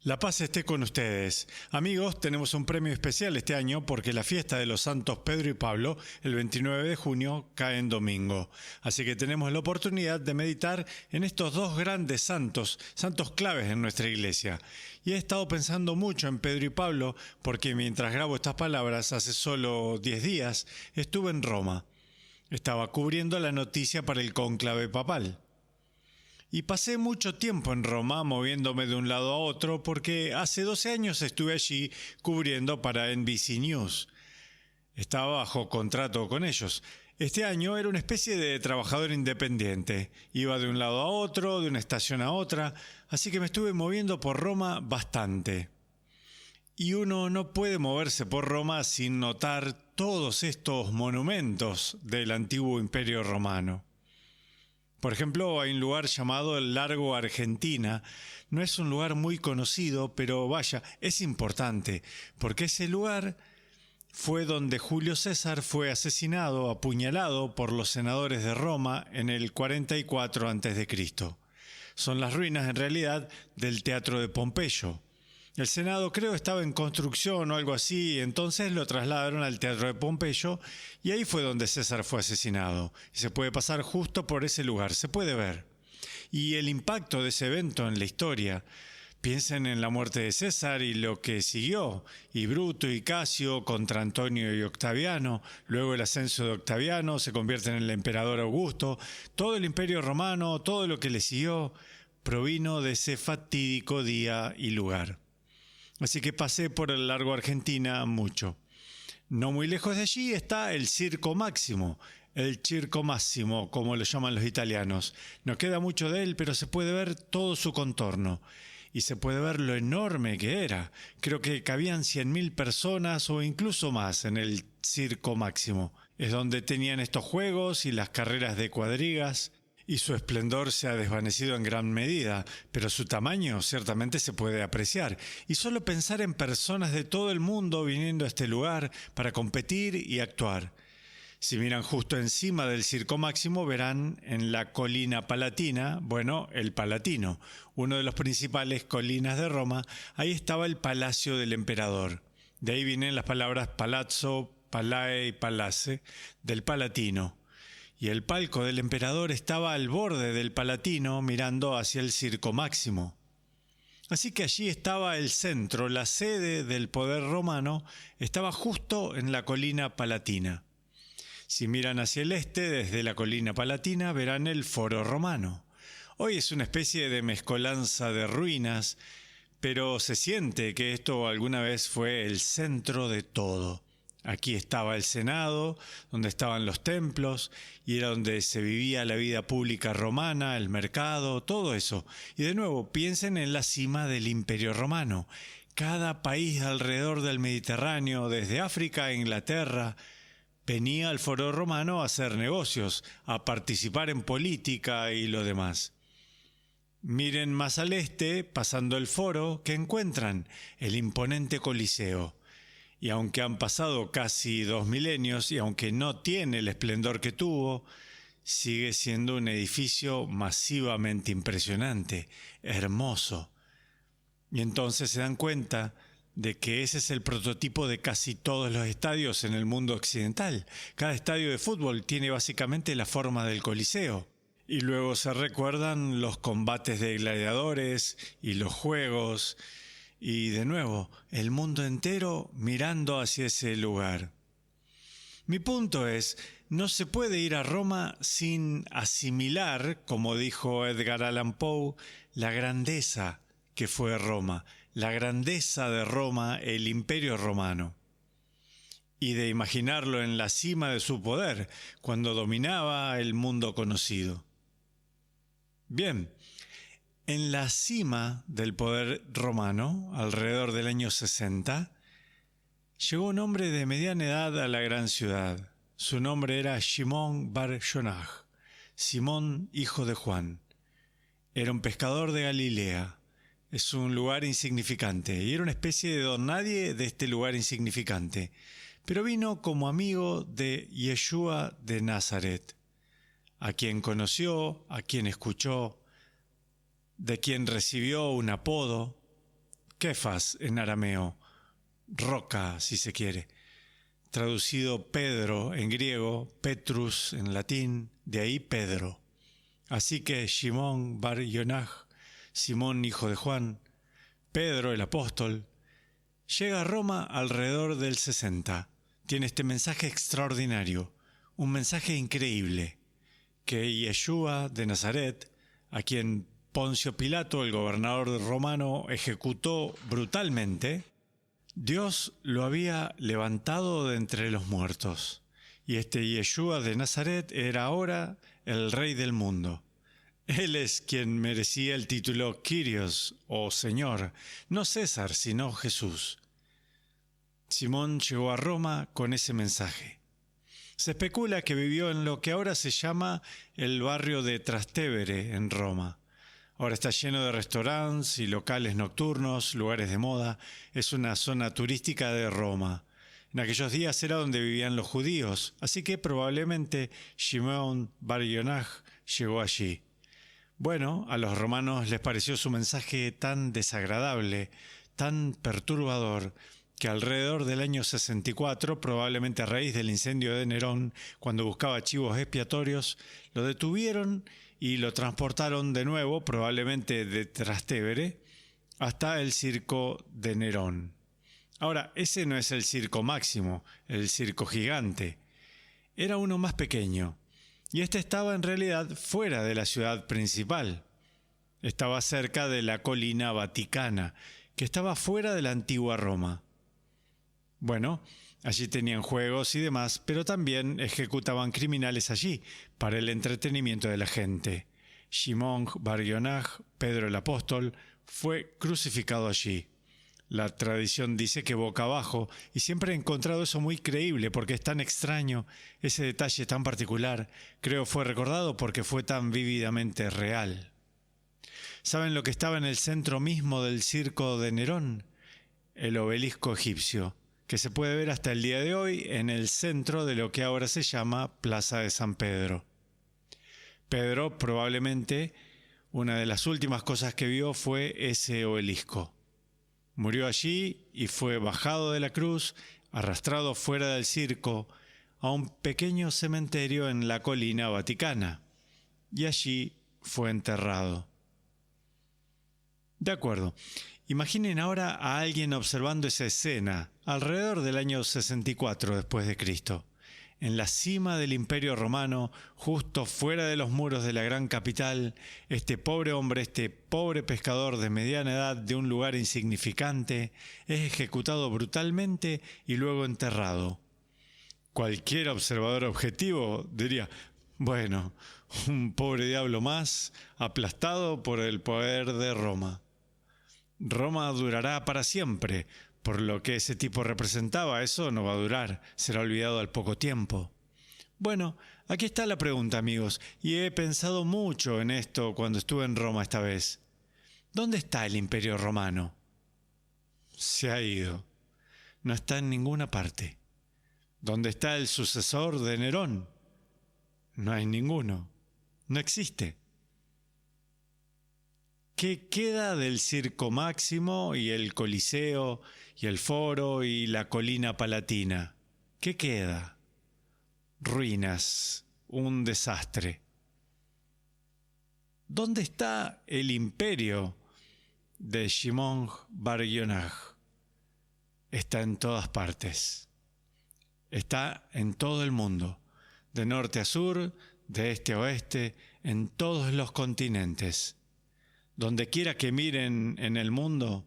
La paz esté con ustedes. Amigos, tenemos un premio especial este año porque la fiesta de los santos Pedro y Pablo, el 29 de junio, cae en domingo. Así que tenemos la oportunidad de meditar en estos dos grandes santos claves en nuestra iglesia. Y he estado pensando mucho en Pedro y Pablo porque mientras grabo estas palabras, hace solo 10 días, estuve en Roma. Estaba cubriendo la noticia para el cónclave papal. Y pasé mucho tiempo en Roma moviéndome de un lado a otro porque hace 12 años estuve allí cubriendo para NBC News. Estaba bajo contrato con ellos. Este año era una especie de trabajador independiente. Iba de un lado a otro, de una estación a otra, así que me estuve moviendo por Roma bastante. Y uno no puede moverse por Roma sin notar todos estos monumentos del antiguo Imperio Romano. Por ejemplo, hay un lugar llamado el Largo Argentina. No es un lugar muy conocido, pero vaya, es importante, porque ese lugar fue donde Julio César fue asesinado, apuñalado por los senadores de Roma en el 44 a.C. Son las ruinas, en realidad, del Teatro de Pompeyo. El Senado creo estaba en construcción o algo así, entonces lo trasladaron al Teatro de Pompeyo y ahí fue donde César fue asesinado. Y se puede pasar justo por ese lugar, se puede ver. Y el impacto de ese evento en la historia, piensen en la muerte de César y lo que siguió, y Bruto y Casio contra Antonio y Octaviano, luego el ascenso de Octaviano, se convierte en el emperador Augusto, todo el Imperio Romano, todo lo que le siguió, provino de ese fatídico día y lugar. Así que pasé por el Largo Argentina mucho. No muy lejos de allí está el Circo Máximo, el Circo Massimo, como lo llaman los italianos. No queda mucho de él, pero se puede ver todo su contorno. Y se puede ver lo enorme que era. Creo que cabían 100.000 personas o incluso más en el Circo Máximo. Es donde tenían estos juegos y las carreras de cuadrigas. Y su esplendor se ha desvanecido en gran medida, pero su tamaño ciertamente se puede apreciar. Y solo pensar en personas de todo el mundo viniendo a este lugar para competir y actuar. Si miran justo encima del Circo Máximo, verán en la colina Palatina, el Palatino, uno de los principales colinas de Roma, ahí estaba el Palacio del Emperador. De ahí vienen las palabras palazzo, palae y palace, del Palatino. Y el palco del emperador estaba al borde del Palatino mirando hacia el Circo Máximo. Así que allí estaba el centro, la sede del poder romano, estaba justo en la colina Palatina. Si miran hacia el este, desde la colina Palatina, verán el Foro Romano. Hoy es una especie de mezcolanza de ruinas, pero se siente que esto alguna vez fue el centro de todo. Aquí estaba el Senado, donde estaban los templos, y era donde se vivía la vida pública romana, el mercado, todo eso. Y de nuevo, piensen en la cima del Imperio Romano. Cada país alrededor del Mediterráneo, desde África a Inglaterra, venía al Foro Romano a hacer negocios, a participar en política y lo demás. Miren más al este, pasando el foro, ¿qué encuentran? El imponente Coliseo. Y aunque han pasado casi 2 milenios y aunque no tiene el esplendor que tuvo, sigue siendo un edificio masivamente impresionante, hermoso. Y entonces se dan cuenta de que ese es el prototipo de casi todos los estadios en el mundo occidental. Cada estadio de fútbol tiene básicamente la forma del Coliseo. Y luego se recuerdan los combates de gladiadores y los juegos. Y de nuevo, el mundo entero mirando hacia ese lugar. Mi punto es, no se puede ir a Roma sin asimilar, como dijo Edgar Allan Poe, la grandeza que fue Roma, la grandeza de Roma, el Imperio Romano. Y de imaginarlo en la cima de su poder, cuando dominaba el mundo conocido. Bien. En la cima del poder romano, alrededor del año 60, llegó un hombre de mediana edad a la gran ciudad. Su nombre era Shimón bar Jonaj, Simón, hijo de Juan. Era un pescador de Galilea. Es un lugar insignificante, y era una especie de don nadie de este lugar insignificante. Pero vino como amigo de Yeshua de Nazaret, a quien conoció, a quien escuchó, de quien recibió un apodo, Kefas en arameo, roca si se quiere. Traducido Pedro en griego, Petrus en latín, de ahí Pedro. Así que Shimón bar Yonaj, Simón hijo de Juan, Pedro el apóstol, llega a Roma alrededor del 60. Tiene este mensaje extraordinario, un mensaje increíble, que Yeshua de Nazaret, a quien Poncio Pilato, el gobernador romano, ejecutó brutalmente, Dios lo había levantado de entre los muertos. Y este Yeshua de Nazaret era ahora el rey del mundo. Él es quien merecía el título Kyrios, o Señor, no César, sino Jesús. Simón llegó a Roma con ese mensaje. Se especula que vivió en lo que ahora se llama el barrio de Trastevere, en Roma. Ahora está lleno de restaurantes y locales nocturnos, lugares de moda. Es una zona turística de Roma. En aquellos días era donde vivían los judíos, así que probablemente Shimón bar Yonaj llegó allí. Bueno, a los romanos les pareció su mensaje tan desagradable, tan perturbador, que alrededor del año 64, probablemente a raíz del incendio de Nerón, cuando buscaba chivos expiatorios, lo detuvieron y lo transportaron de nuevo, probablemente de Trastevere, hasta el circo de Nerón. Ahora, ese no es el circo máximo, el circo gigante. Era uno más pequeño, y este estaba en realidad fuera de la ciudad principal. Estaba cerca de la colina Vaticana, que estaba fuera de la antigua Roma. Bueno, allí tenían juegos y demás, pero también ejecutaban criminales allí, para el entretenimiento de la gente. Shimón bar Yonaj, Pedro el apóstol, fue crucificado allí. La tradición dice que boca abajo, y siempre he encontrado eso muy creíble porque es tan extraño, ese detalle tan particular, creo fue recordado porque fue tan vívidamente real. ¿Saben lo que estaba en el centro mismo del circo de Nerón? El obelisco egipcio, que se puede ver hasta el día de hoy en el centro de lo que ahora se llama Plaza de San Pedro. Pedro probablemente una de las últimas cosas que vio fue ese obelisco. Murió allí y fue bajado de la cruz, arrastrado fuera del circo, a un pequeño cementerio en la colina Vaticana, y allí fue enterrado. De acuerdo. Imaginen ahora a alguien observando esa escena, alrededor del año 64 después de Cristo, en la cima del Imperio Romano, justo fuera de los muros de la gran capital, este pobre hombre, este pobre pescador de mediana edad de un lugar insignificante, es ejecutado brutalmente y luego enterrado. Cualquier observador objetivo diría, bueno, un pobre diablo más, aplastado por el poder de Roma. Roma durará para siempre, por lo que ese tipo representaba, eso no va a durar, será olvidado al poco tiempo. Bueno, aquí está la pregunta, amigos, y he pensado mucho en esto cuando estuve en Roma esta vez. ¿Dónde está el Imperio Romano? Se ha ido. No está en ninguna parte. ¿Dónde está el sucesor de Nerón? No hay ninguno. No existe. ¿Qué queda del Circo Máximo y el Coliseo y el Foro y la Colina Palatina? ¿Qué queda? Ruinas, un desastre. ¿Dónde está el imperio de Shimón bar Yonaj? Está en todas partes. Está en todo el mundo, de norte a sur, de este a oeste, en todos los continentes. Donde quiera que miren en el mundo,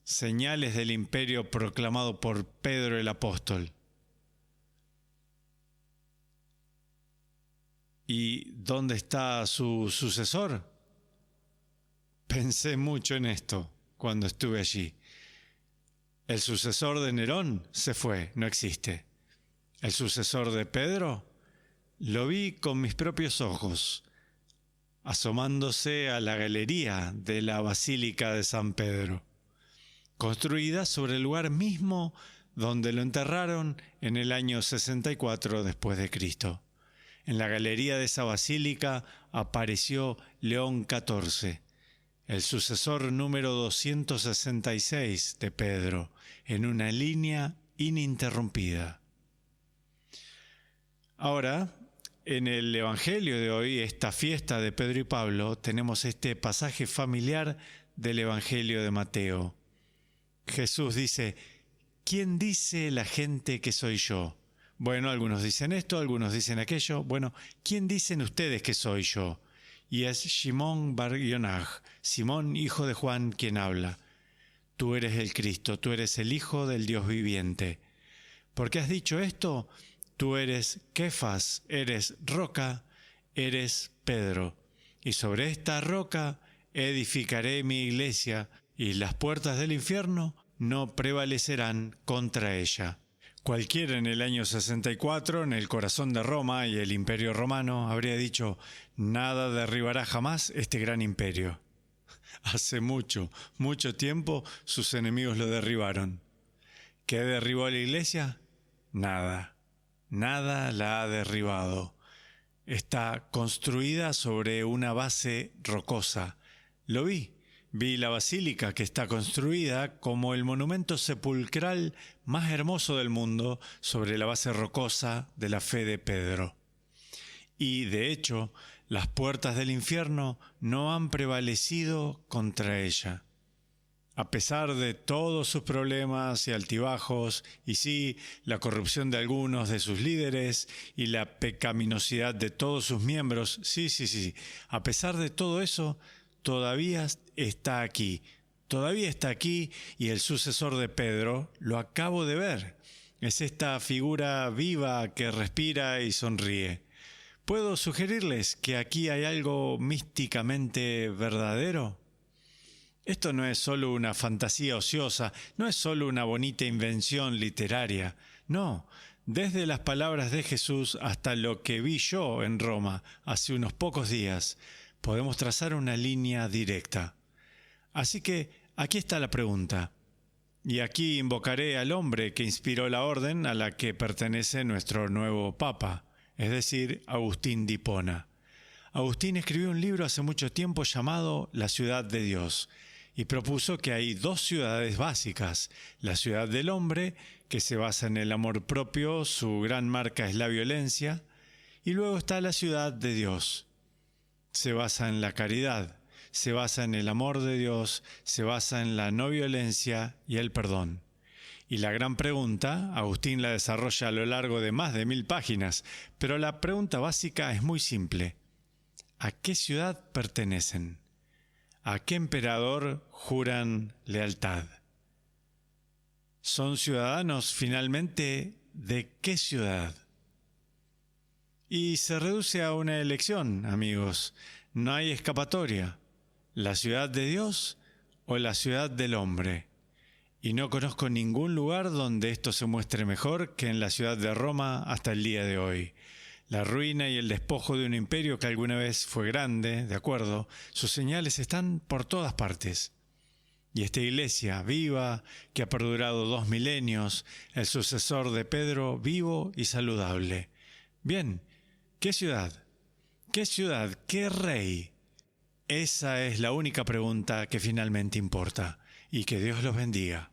señales del imperio proclamado por Pedro el apóstol. ¿Y dónde está su sucesor? Pensé mucho en esto cuando estuve allí. El sucesor de Nerón se fue, no existe. El sucesor de Pedro lo vi con mis propios ojos, asomándose a la galería de la Basílica de San Pedro, construida sobre el lugar mismo donde lo enterraron en el año 64 después de Cristo. En la galería de esa basílica apareció León XIV, el sucesor número 266 de Pedro, en una línea ininterrumpida. Ahora, en el Evangelio de hoy, esta fiesta de Pedro y Pablo, tenemos este pasaje familiar del Evangelio de Mateo. Jesús dice: ¿quién dice la gente que soy yo? Bueno, algunos dicen esto, algunos dicen aquello. Bueno, ¿quién dicen ustedes que soy yo? Y es Shimón bar Yonaj, Simón, hijo de Juan, quien habla. Tú eres el Cristo, tú eres el Hijo del Dios viviente. ¿Por qué has dicho esto? Tú eres Kefas, eres roca, eres Pedro. Y sobre esta roca edificaré mi iglesia, y las puertas del infierno no prevalecerán contra ella. Cualquiera en el año 64, en el corazón de Roma y el Imperio Romano, habría dicho: nada derribará jamás este gran imperio. Hace mucho, mucho tiempo sus enemigos lo derribaron. ¿Qué derribó la iglesia? Nada. Nada la ha derribado. Está construida sobre una base rocosa. Lo vi. Vi la basílica, que está construida como el monumento sepulcral más hermoso del mundo sobre la base rocosa de la fe de Pedro. Y, de hecho, las puertas del infierno no han prevalecido contra ella. A pesar de todos sus problemas y altibajos, y sí, la corrupción de algunos de sus líderes y la pecaminosidad de todos sus miembros, sí, a pesar de todo eso, todavía está aquí y el sucesor de Pedro lo acabo de ver. Es esta figura viva que respira y sonríe. ¿Puedo sugerirles que aquí hay algo místicamente verdadero? Esto no es solo una fantasía ociosa, no es solo una bonita invención literaria. No, desde las palabras de Jesús hasta lo que vi yo en Roma hace unos pocos días, podemos trazar una línea directa. Así que aquí está la pregunta. Y aquí invocaré al hombre que inspiró la orden a la que pertenece nuestro nuevo Papa, es decir, Agustín de Hipona. Agustín escribió un libro hace mucho tiempo llamado La ciudad de Dios, y propuso que hay dos ciudades básicas: la ciudad del hombre, que se basa en el amor propio, su gran marca es la violencia, y luego está la ciudad de Dios. Se basa en la caridad, se basa en el amor de Dios, se basa en la no violencia y el perdón. Y la gran pregunta, Agustín la desarrolla a lo largo de más de 1000 páginas, pero la pregunta básica es muy simple: ¿a qué ciudad pertenecen? ¿A qué emperador juran lealtad? ¿Son ciudadanos finalmente de qué ciudad? Y se reduce a una elección, amigos. No hay escapatoria. ¿La ciudad de Dios o la ciudad del hombre? Y no conozco ningún lugar donde esto se muestre mejor que en la ciudad de Roma hasta el día de hoy. La ruina y el despojo de un imperio que alguna vez fue grande, de acuerdo, sus señales están por todas partes. Y esta iglesia viva, que ha perdurado 2 milenios, el sucesor de Pedro, vivo y saludable. Bien, ¿qué ciudad? ¿Qué ciudad? ¿Qué rey? Esa es la única pregunta que finalmente importa. Y que Dios los bendiga.